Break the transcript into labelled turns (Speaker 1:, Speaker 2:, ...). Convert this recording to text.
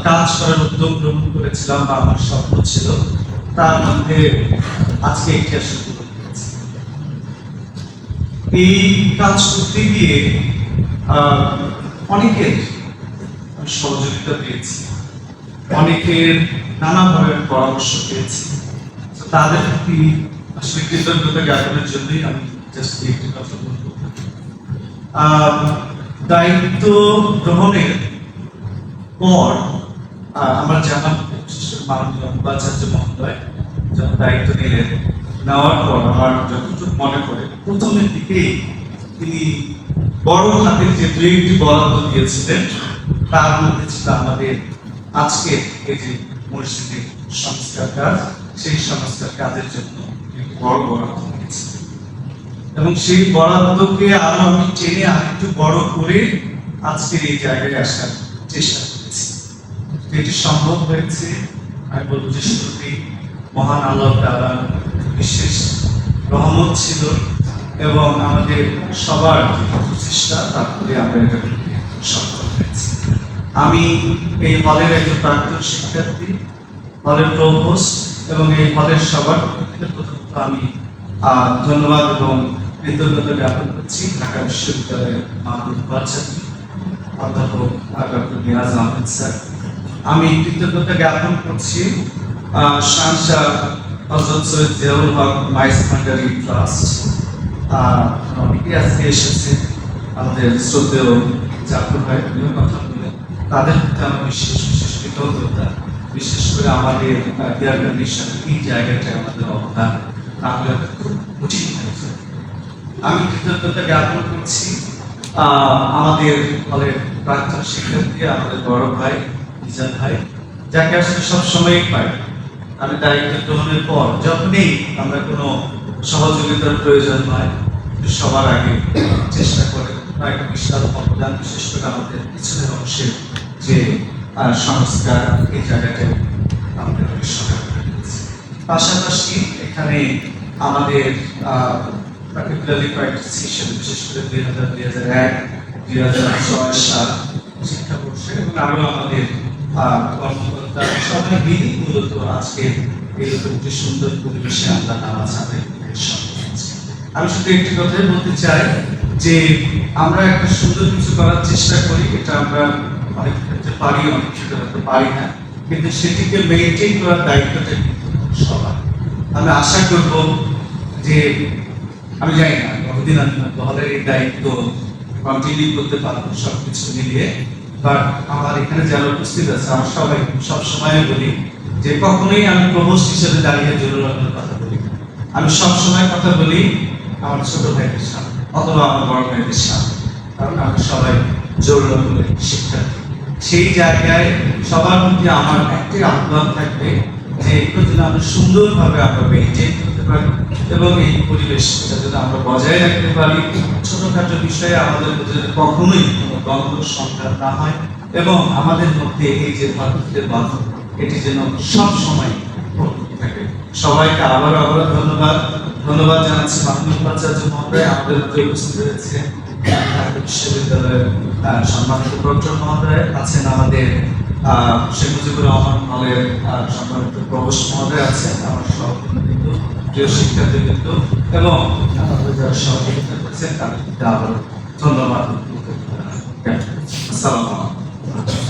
Speaker 1: কাজ করার উদ্যোগ গ্রহণ করেছিলাম বা আমার স্বপ্ন ছিল, তার মধ্যে আজকে একটি আসলে পূরণ হয়েছে। এই কাজ করতে গিয়ে অনেকের সহযোগিতা পেয়েছি, অনেকের নানা ধরনের পরামর্শ পেয়েছি। তাদের প্রতি আসলে কৃতজ্ঞতা জ্ঞাপনের জন্যই আমি জাস্ট একটি কথা বলব। দায়িত্ব গ্রহণের পর আমার জানা মাননীয় উপাচার্য মহোদয় যখন দায়িত্ব নিলেন, নেওয়ার পর আমার যতটুকু মনে পড়ে প্রথমের দিকেই তিনি বড় হাতের যে দুইটি বরাদ্দ দিয়েছিলেন, তার মধ্যে ছিল আমাদের আজকে এই যে মসজিদের সংস্কার কাজ, সেই সংস্কার কাজের জন্য বড় বরাদ্দ দিয়েছিলেন এবং সেই বরাদ্দকে আরো আমি টেনে আরেকটু বড় করে আজকের এই জায়গায় আসার চেষ্টা করেছি। এটি সম্ভব হয়েছে আমি বলবো যে শুরুতেই মহান আল্লাহ তাআলার বিশেষ রহমত ছিল এবং আমাদের সবার প্রচেষ্টা, তারপরে আমরা এটা সফল হয়েছি। আমি এই হলের একজন প্রাক্তন শিক্ষার্থী, হলের প্রভোস্ট এবং এই হলের সবার প্রথমত আমি ধন্যবাদ এবং কৃতজ্ঞতা জ্ঞাপন করছি ঢাকা বিশ্ববিদ্যালয়ের মাননীয় উপাচার্য অধ্যাপক ডক্টর নিয়াজ আহমেদ স্যার। আমি কৃতজ্ঞতা জ্ঞাপন করছি শানশাহ হযরত সৈয়দ জিয়াউল হক মাইস ভান্ডারি ট্রাস্ট, অনেকে আজকে এসেছে, আমাদের শ্রদ্ধেয় জাফর ভাই কথা বলে, তাদের প্রতি আমার বিশেষ বিশেষ কৃতজ্ঞতা। বিশেষ করে আমাদের এয়ার কন্ডিশন এই জায়গাটায় আমাদের অবদান তাহলে খুব কঠিন হয়েছে। আমি কৃতজ্ঞতা জ্ঞাপন করছি আমাদের হলের প্রাক্তন শিক্ষার্থী, আমাদের বড় ভাই ইজাদ ভাই, যাকে আসলে সবসময় পাই। আমি দায়িত্ব গ্রহণের পর যখনই আমরা কোনো সহযোগিতার প্রয়োজন হয়, সবার আগে চেষ্টা করে একটা বিশাল অবদান, বিশেষ করে আমাদের পিছনের অংশের যে সংস্কার, এই জায়গাটায় আমাদের সহায়তা করেছে। পাশাপাশি এখানে আমাদের পার্টিকুলারলি কয়েকটি সেশন, বিশেষ করে 2001, 2006 সাল শিক্ষাবর্ষে এবং আরো আমাদের কর্মকর্তা সবাই মিলে মূলত আজকে এরকম একটি সুন্দর পরিবেশে আমরা নামাজ আদায় করতে সক্ষম হয়েছি। আমি শুধু একটি কথাই বলতে চাই যে আমরা একটা সুন্দর কিছু করার চেষ্টা করি, এটা আমরা অনেক ক্ষেত্রে পারি, অনেক ক্ষেত্রে হয়তো পারি না, কিন্তু সেটিকে মেনটেন করার দায়িত্বটা কিন্তু সবার। আমি আশা করব যে আমি জানি না কতদিন আমি হলের এই দায়িত্ব কন্টিনিউ করতে পারবো সবকিছু মিলিয়ে, বাট আমার এখানে যারা উপস্থিত আছে আমার সবাই সবসময় বলি যে কখনোই আমি প্রভোস্ট হিসেবে দাঁড়িয়ে জরুরতের কথা বলি না। আমি সবসময় কথা বলি আমার ছোট ভাইদের সামনে অথবা আমার বড় ভাইদের সামনে, কারণ আমরা সবাই জরুরতের শিক্ষার্থী। সেই জায়গায় সবার মধ্যে আমার একটাই আহ্বান থাকবে যে এগুলো যেন আমরা সুন্দরভাবে আমরা মেনটেন করতে পারি এবং এই পরিবেশটা যেন আমরা বজায় রাখতে পারি। ছোটখাটো বিষয়ে আমাদের মধ্যে কখনোই কোনো দ্বন্দ্ব সংঘাত না হয় এবং আমাদের মধ্যে এই যে ভাতৃত্বের বাঁধন, এটি যেন সব সময় থাকে। সবাইকে আবার ধন্যবাদ জানাচ্ছি মাননীয় উপাচার্য মহোদয়, আমাদের মধ্যে উপস্থিত হয়েছে ঢাকা বিশ্ববিদ্যালয়ের সম্মানিত প্রক্টর মহোদয়, আছেন আমাদের শেখ মুজিবুর রহমান হলের সম্মানিত প্রভোস্ট মহোদয় আছেন, আমার সহকর্মীবৃন্দ, প্রিয় শিক্ষার্থীবৃন্দ এবং আমাদের যারা সহযোগিতা করছেন তাদেরকে আবার ধন্যবাদ। আসসালামু আলাইকুম।